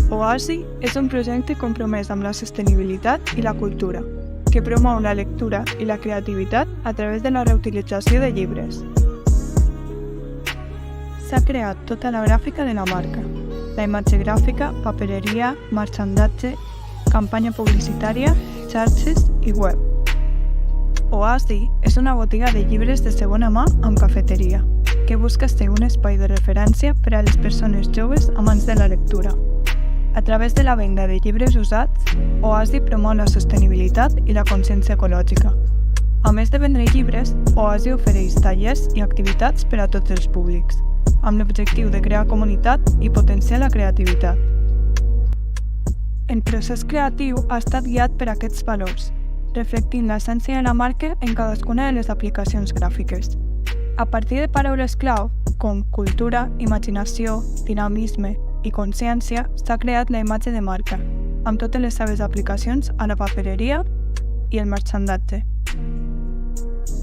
Oasi és un projecte compromès amb la sostenibilitat i la cultura, que promou la lectura i la creativitat a través de la reutilització de llibres. S'ha creat tota la gràfica de la marca, la imatge gràfica, papereria, marxandatge, campanya publicitària, xarxes i web. Oasi és una botiga de llibres de segona mà amb cafeteria, que busca ser un espai de referència per a les persones joves amants de la lectura. A través de la venda de llibres usats, Oasi promou la sostenibilitat i la consciència ecològica. A més de vendre llibres, Oasi ofereix tallers i activitats per a tots els públics, amb l'objectiu de crear comunitat i potenciar la creativitat. El procés creatiu ha estat guiat per aquests valors, reflectint l'essència de la marca en cadascuna de les aplicacions gràfiques. A partir de paraules clau com cultura, imaginació, dinamisme i consciència, s'ha creat la imatge de marca, amb totes les seves aplicacions a la papereria i el marxandatge.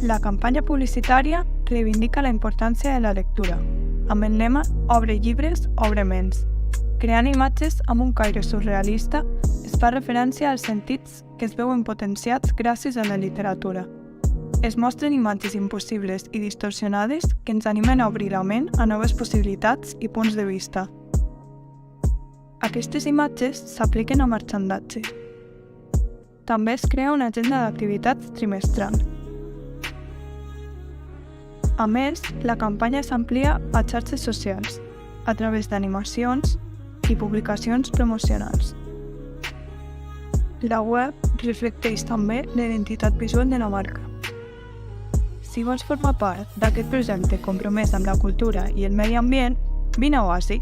La campanya publicitària reivindica la importància de la lectura, amb el lema «Obre llibres, obre ments». Creant imatges amb un caire surrealista, es fa referència als sentits que es veuen potenciats gràcies a la literatura. Es mostren imatges impossibles i distorsionades que ens animen a obrir la ment a noves possibilitats i punts de vista. Aquestes imatges s'apliquen a marxandatge. També es crea una agenda d'activitats trimestral. A més, la campanya s'amplia a xarxes socials, a través d'animacions i publicacions promocionals. La web reflecteix també la identitat visual de la marca. Si vols formar part d'aquest projecte compromès amb la cultura i el medi ambient, vine a Oasi.